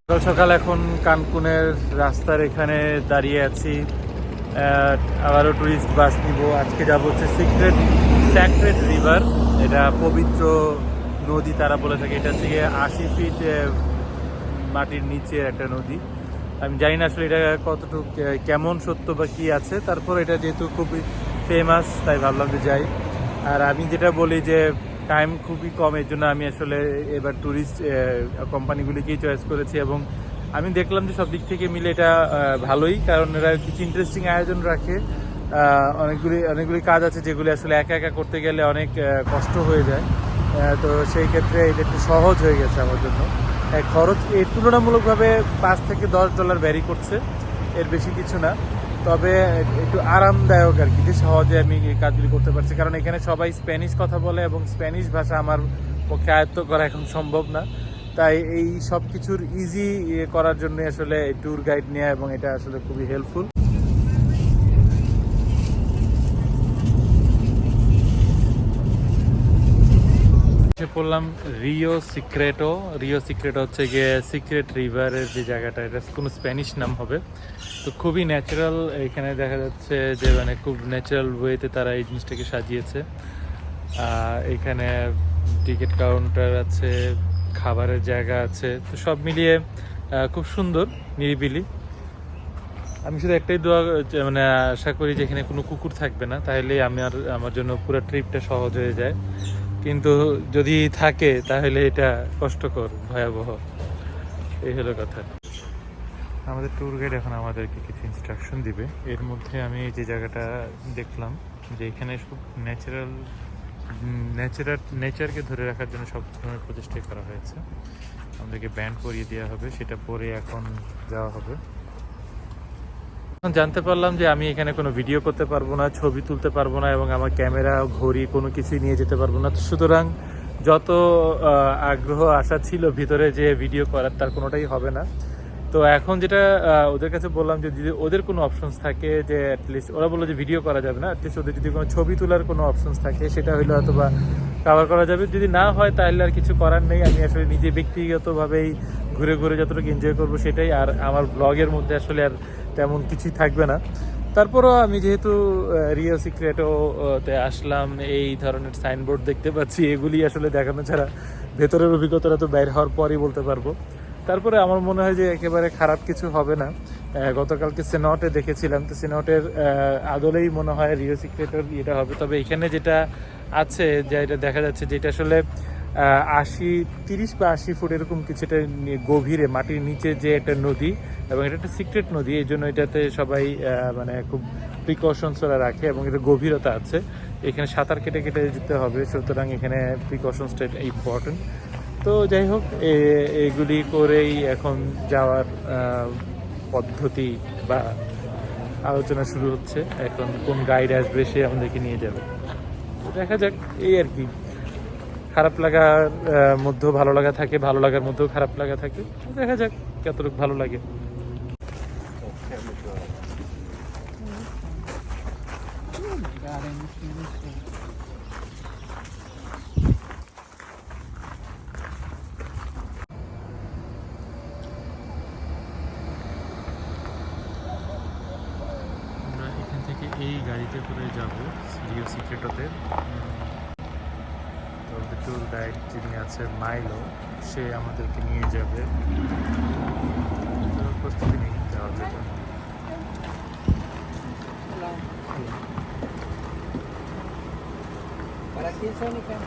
সকাল সকাল এখন কানকুনের রাস্তার এখানে দাঁড়িয়ে আছি। আবারও টুরিস্ট বাস নিব। আজকে যাব হচ্ছে স্যাক্রেড রিভার। এটা পবিত্র নদী তারা বলে থাকে। এটা থেকে 80 ফিট মাটির নিচে একটা নদী। আমি জানি না আসলে এটা কতটুকু কেমন সত্য বা কী আছে। তারপর এটা যেহেতু খুবই ফেমাস তাই ভাবলাম যে যাই। আর আমি যেটা বলি যে টাইম খুবই কম, এর জন্য আমি আসলে এবার ট্যুরিস্ট কোম্পানিগুলিকেই চয়েস করেছি। এবং আমি দেখলাম যে সব দিক থেকে মিলে এটা ভালোই, কারণ এরা কিছু ইন্টারেস্টিং আয়োজন রাখে। অনেকগুলি কাজ আছে যেগুলি আসলে একা একা করতে গেলে অনেক কষ্ট হয়ে যায়। তো সেই ক্ষেত্রে এটা একটু সহজ হয়ে গেছে আমার জন্য। খরচ এর তুলনামূলকভাবে $5 থেকে $10 ভ্যারি করছে, এর বেশি কিছু না। তবে একটু আরামদায়ক আর কি, যে সহজে আমি এই কাজগুলি করতে পারছি, কারণ এখানে সবাই স্প্যানিশ কথা বলে এবং স্প্যানিশ ভাষা আমার পক্ষে আয়ত্ত করা এখন সম্ভব না। তাই এই সব কিছুর ইজি করার জন্য আসলে ট্যুর গাইড নেওয়া, এবং এটা আসলে খুবই হেল্পফুল। পড়লাম রিও সিক্রেটো হচ্ছে গিয়ে সিক্রেট রিভারের যে জায়গাটা, এটা কোনো স্প্যানিশ নাম হবে। তো খুবই ন্যাচারাল, এখানে দেখা যাচ্ছে যে মানে খুব ন্যাচারাল ওয়েতে তারা এই জিনিসটাকে সাজিয়েছে। এখানে টিকিট কাউন্টার আছে, খাবারের জায়গা আছে, তো সব মিলিয়ে খুব সুন্দর, নিরিবিলি। আমি শুধু একটাই দোয়া মানে আশা করি যে এখানে কোনো কুকুর থাকবে না, তাহলে আমার জন্য পুরো ট্রিপটা সহজ হয়ে যায়। কিন্তু যদি থাকে তাহলে এটা কষ্টকর, ভয়াবহ। এই হলো কথা। আমাদের ট্যুর গাইড এখন আমাদেরকে কিছু ইনস্ট্রাকশন দিবে। এর মধ্যে আমি যে জায়গাটা দেখলাম যে এখানে খুব নেচারকে ধরে রাখার জন্য সব ধরনের প্রচেষ্টাই করা হয়েছে। আমাদেরকে ব্যান্ড পরিয়ে দেওয়া হবে, সেটা পরে এখন যাওয়া হবে। এখন জানতে পারলাম যে আমি এখানে কোনো ভিডিও করতে পারবো না, ছবি তুলতে পারবো না, এবং আমার ক্যামেরা ঘড়ি কোনো কিছুই নিয়ে যেতে পারবো না। সুতরাং যত আগ্রহ আশা ছিল ভিতরে যে ভিডিও করার, তার কোনোটাই হবে না। তো এখন যেটা ওদের কাছে বললাম যে যদি ওদের কোনো অপশনস থাকে, যে অ্যাটলিস্ট ওরা বললো যে ভিডিও করা যাবে না, অ্যাটলিস্ট ওদের যদি কোনো ছবি তোলার কোনো অপশনস থাকে সেটা হইলে হয়তো বা কভার করা যাবে। যদি না হয় তাহলে আর কিছু করার নেই। আমি আসলে নিজে ব্যক্তিগতভাবেই ঘুরে ঘুরে যতটুকু এনজয় করবো সেটাই। আর আমার ব্লগের মধ্যে আসলে আর তেমন কিছুই থাকবে না। তারপরও আমি যেহেতু রিও সিক্রেটোতে আসলাম, এই ধরনের সাইনবোর্ড দেখতে পাচ্ছি, এগুলি আসলে দেখানো ছাড়া ভেতরের অভিজ্ঞতাটা তো বাইরে হওয়ার পরই বলতে পারবো। তারপরে আমার মনে হয় যে একেবারে খারাপ কিছু হবে না। গতকালকে সিনটে দেখেছিলাম, তো সিনটের আদলেই মনে হয় রিও সিক্রেটের এটা হবে। তবে এখানে যেটা আছে, যে এটা দেখা যাচ্ছে যে এটা আসলে 30 বা 80 ফুট এরকম কিছুটা গভীরে মাটির নিচে যে একটা নদী, এবং এটা একটা সিক্রেট নদী, এই জন্য এটাতে সবাই মানে খুব প্রিকশনস ওরা রাখে, এবং এটা গভীরতা আছে। এখানে সাঁতার কেটে কেটে যেতে হবে, সুতরাং এখানে প্রিকশনসটা ইম্পর্টেন্ট। তো যাই হোক, এগুলি করেই এখন যাওয়ার পদ্ধতি বা আলোচনা শুরু হচ্ছে। এখন কোন গাইড আসবে, সে আমাদেরকে নিয়ে যাবে, দেখা যাক। এই আর কি, খারাপ লাগার মধ্যেও ভালো লাগা থাকে, ভালো লাগার মধ্যেও খারাপ লাগা থাকে। দেখা যাক কতটুকু ভালো লাগে। আমরা এখান থেকে এই গাড়িতে করে যাব রিও সিক্রেটোতে। তো ট্যুর গাইড যিনি আছে মাইলো, সে আমাদেরকে নিয়ে যাবে। প্রস্তুতি নিয়ে যাওয়ার জন্য। ¿Para quién son, hija?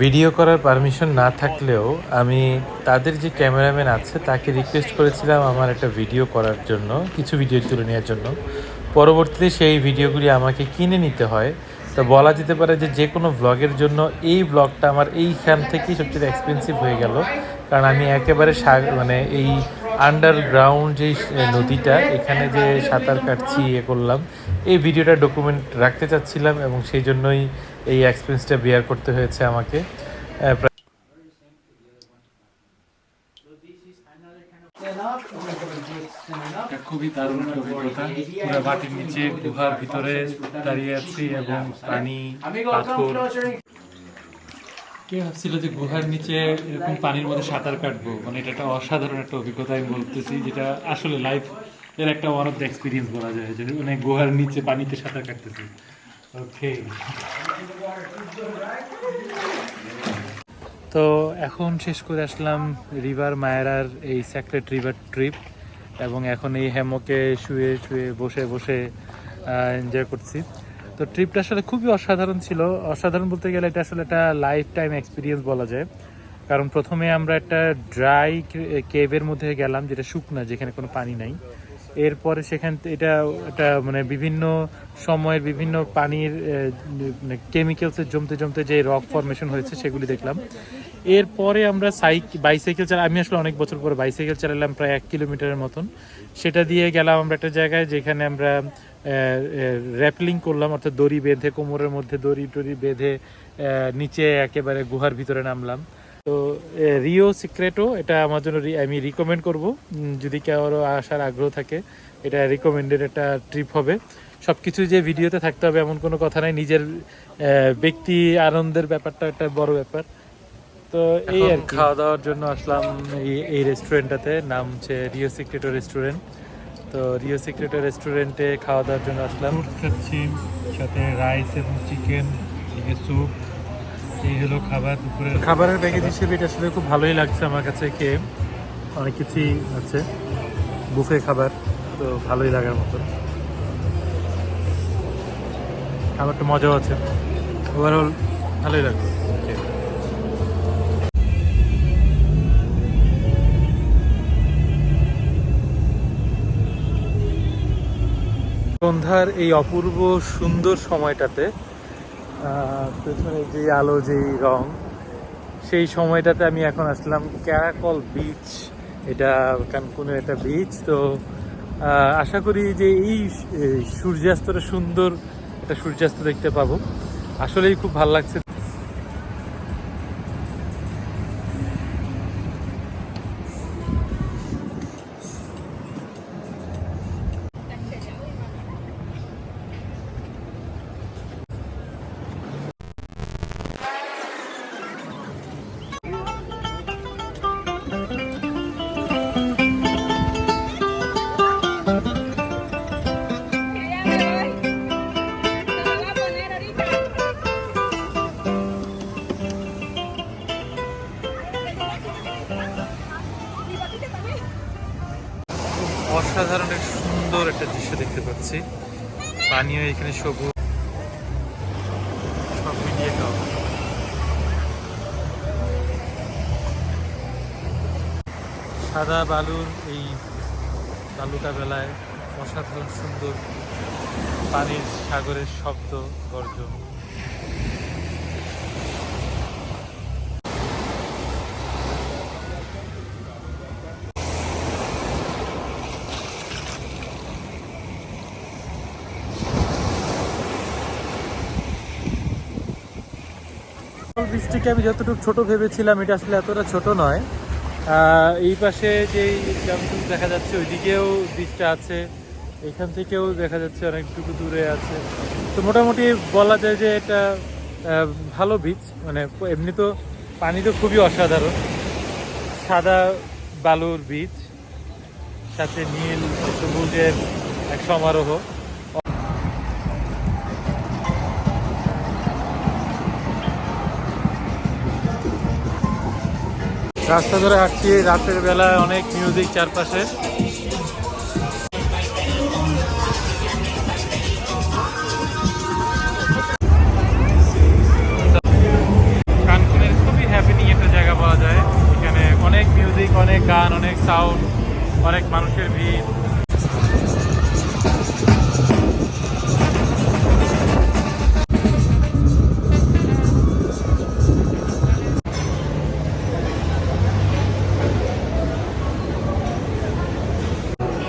Video করার পারমিশন না থাকলেও আমি তাদের যে ক্যামেরাম্যান আছে তাকে রিকোয়েস্ট করেছিলাম আমার একটা ভিডিও করার জন্য, কিছু ভিডিও তুলে নেওয়ার জন্য। পরবর্তীতে সেই ভিডিওগুলি আমাকে কিনে নিতে হয়। তো বলা যেতে পারে যে যে কোনো ব্লগের জন্য এই ব্লগটা আমার এইখান থেকেই সবচেয়ে এক্সপেন্সিভ হয়ে গেল, কারণ আমি একেবারে মানে এই আন্ডারগ্রাউন্ড যেই নদীটা, এখানে যে সাঁতার কাটছি করলাম, এই ভিডিওটা ডকুমেন্ট রাখতে চাচ্ছিলাম, এবং সেই জন্যই এই এক্সপেন্সটা বিয়ার করতে হয়েছে আমাকে। খুবই দারুণ একটা অভিজ্ঞতা। পুরো মাটির নিচে গুহার ভিতরে দাঁড়িয়ে আছি এবং পানি, পাথর। কে ভাবছিল যে গুহার নিচে এরকম পানির মধ্যে সাঁতার কাটবো, মানে এটা একটা অসাধারণ একটা অভিজ্ঞতা আমি বলতেছি, যেটা আসলে লাইফ এর একটা ওয়ান অফ দ্য এক্সপিরিয়েন্স বলা যায়, যে মানে গুহার নিচে পানিতে সাঁতার কাটতেছি। ওকে, তো এখন শেষ করে আসলাম রিভার মায়ারার এই স্যাক্রেড রিভার ট্রিপ, এবং এখন এই হ্যামকে শুয়ে শুয়ে বসে বসে এনজয় করছি। তো ট্রিপটা আসলে খুবই অসাধারণ ছিল। অসাধারণ বলতে গেলে এটা আসলে একটা লাইফ টাইম এক্সপিরিয়েন্স বলা যায়। কারণ প্রথমে আমরা একটা ড্রাই কেভের মধ্যে গেলাম, যেটা শুকনা, যেখানে কোনো পানি নাই। এরপরে সেখান এটা একটা মানে বিভিন্ন সময়ের বিভিন্ন পানির কেমিক্যালসের জমতে জমতে যে রক ফরমেশন হয়েছে সেগুলি দেখলাম। এরপরে আমরা বাইসাইকেল আমি আসলে অনেক বছর পরে বাইসাইকেল চালালাম, প্রায় 1 কিলোমিটারের মতন। সেটা দিয়ে গেলাম আমরা একটা জায়গায় যেখানে আমরা র্যাপলিং করলাম, অর্থাৎ দড়ি বেঁধে, কোমরের মধ্যে দড়ি টড়ি বেঁধে নিচে একেবারে গুহার ভিতরে নামলাম। তো রিও সিক্রেটো, এটা আমার জন্য আমি রিকমেন্ড করব, যদি কারো আসার আগ্রহ থাকে। এটা রিকমেন্ডেড একটা ট্রিপ হবে। সব কিছু যে ভিডিওতে থাকতে হবে এমন কোনো কথা নাই, নিজের ব্যক্তি আনন্দের ব্যাপারটা একটা বড় ব্যাপার। তো এই আর খাওয়া দাওয়ার জন্য আসলাম এই রেস্টুরেন্টটাতে, নাম হচ্ছে রিও সিক্রেটো রেস্টুরেন্ট। তো রিও সিক্রেটো রেস্টুরেন্টে খাওয়া দাওয়ার জন্য আসলাম। খাচ্ছি সাথে রাইস এবং চিকেন, স্যুপ, এই হলো খাবার। দুপুরে খাবারের প্যাকেজ হিসেবে এটা আসলে খুব ভালোই লাগছে আমার কাছে খেয়ে। অনেক কিছুই আছে, বুফে খাবার, তো ভালোই লাগার মতন। খাবারটা মজাও আছে, ওভারঅল ভালোই লাগছে। সন্ধ্যার এই অপূর্ব সুন্দর সময়টাতে পেছনে যে আলো, যেই রং, সেই সময়টাতে আমি এখন আসলাম ক্যারাকল বিচ। এটা কানকুনের একটা বিচ। তো আশা করি যে এই সূর্যাস্তটা সুন্দর একটা সূর্যাস্ত দেখতে পাবো। আসলেই খুব ভালো লাগছে। অসাধারণ এক সুন্দর একটা দৃশ্য দেখতে পাচ্ছি। পানিও এখানে সবুজ, সব মিলিয়ে সাদা বালুর এই বালুকা বেলায় অসাধারণ সুন্দর পানির সাগরের শব্দ, গর্জন। বৃষ্টিকে আমি যতটুকু ছোট ভেবেছিলাম, এটা আসলে এতটা ছোট নয়। এই পাশে যে গ্রামটুকু দেখা যাচ্ছে, ওইদিকেও বীজটা আছে, এখান থেকেও দেখা যাচ্ছে অনেকটুকু দূরে আছে। তো মোটামুটি বলা যায় যে এটা ভালো বীজ। মানে এমনি তো পানি তো খুবই অসাধারণ, সাদা বালুর বীজ, সাথে নীল সবুজের এক সমারোহ। রাস্তা ধরে হাঁটছি, রাতের বেলায় অনেক মিউজিক চারপাশে। কানকুনের খুবই হ্যাপেনিং একটা জায়গা বলা যায়। এখানে অনেক মিউজিক, অনেক গান, অনেক সাউন্ড, অনেক মানুষের ভিড়।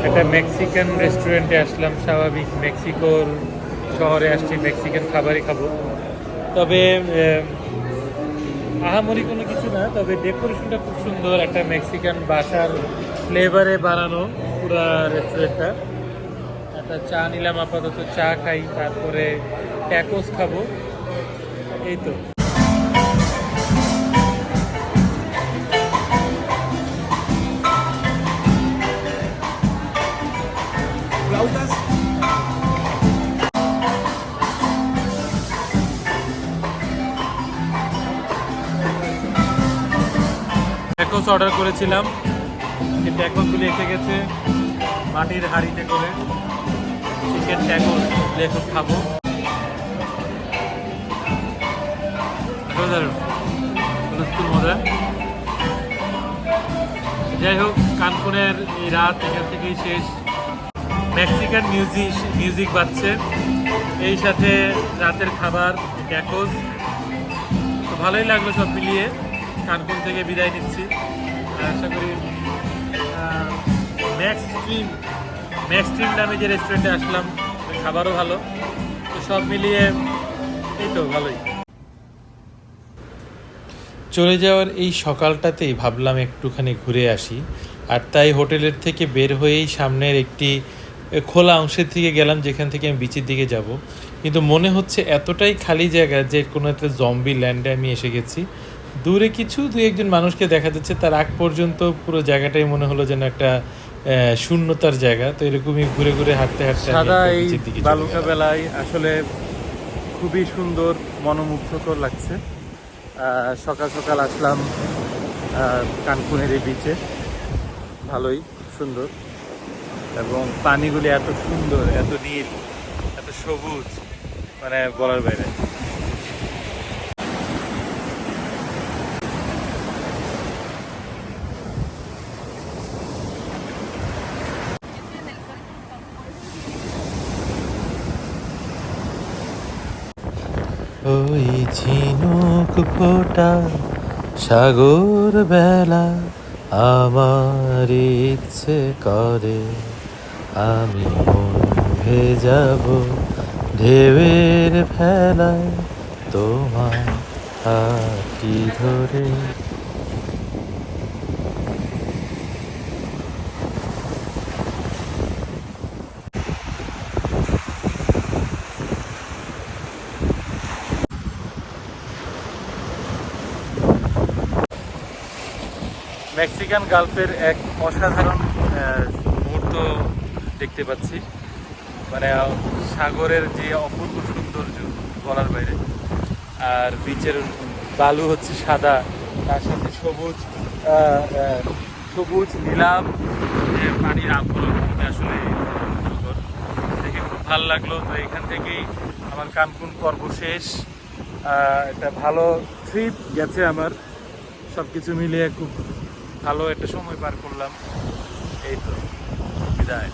একটা মেক্সিকান রেস্টুরেন্টে আসলাম। স্বাভাবিক, মেক্সিকোর শহরে আসছি, মেক্সিকান খাবারই খাবো। তবে আহামরি কোনো কিছু না, তবে ডেকোরেশনটা খুব সুন্দর। একটা মেক্সিকান বাসার ফ্লেভারে বানানো পুরা রেস্টুরেন্টটা। একটা চা নিলাম, আপাতত চা খাই, তারপরে ট্যাকোস খাবো, এই তো। ট্যাকোস অর্ডার করেছিলাম, সেই ট্যাকোসগুলি এসে গেছে মাটির হাঁড়িতে করে। চিকেন ট্যাকোস এখন খাবো, মজা। যাই হোক, কানকুনের এই রাত এখান থেকেই শেষ। মেক্সিকান মিউজিক বাজছে, এই সাথে রাতের খাবার ট্যাকোস। তো ভালোই লাগলো সব মিলিয়ে। কানকুন থেকে বিদায় নিচ্ছি, আশা করি ম্যাক্সট্রিম নামে যে রেস্টুরেন্টে আসলাম, খাবারও ভালো। তো সব মিলিয়ে এই তো ভালোই। চলে যাওয়ার এই সকালটাতেই ভাবলাম একটুখানি ঘুরে আসি, আর তাই হোটেলের থেকে বের হয়েই সামনের একটি খোলা অংশের দিকে গেলাম, যেখান থেকে আমি বিচের দিকে যাব। কিন্তু মনে হচ্ছে এতটাই খালি জায়গা যে কোনো একটা জম্বি ল্যান্ডে আমি এসে গেছি। দূরে দু একজন মানুষকে দেখা যাচ্ছে, তার আগ পর্যন্ত পুরো জায়গাটাই মনে হলো যেন একটা শূন্যতার জায়গা। তো এরকমই ঘুরে ঘুরে হাঁটতে হাঁটতে সাদা এই বালুকা বেলায় আসলে খুবই সুন্দর, মনোমুগ্ধকর লাগছে। সকাল সকাল আসলাম কানকুনের এই বিচে, ভালোই সুন্দর, এবং পানিগুলি এত সুন্দর, এত নীল, এত সবুজ, মানে বলার বাইরে। ওই ঝিনুক ফোটা সাগর বেলা, আমার ইচ্ছে করে আমি মন ভেজাব ঢেউয়ের ফেলায়, তোমার হাতটি ধরে। মেক্সিকান গালফের এক অসাধারণ মুহূর্ত দেখতে পাচ্ছি, মানে সাগরের যে অপূর্ব সৌন্দর্য বলার বাইরে। আর বিচের বালু হচ্ছে সাদা, তার সাথে সবুজ সবুজ নীলাভ যে পানির আবরণ, আসলে দেখে খুব ভালো লাগলো। তো এখান থেকেই আমার কানকুন পর্ব শেষ। একটা ভালো ট্রিপ গেছে আমার, সব কিছু মিলিয়ে খুব ভালো একটা সময় পার করলাম। এই তো, বিদায়।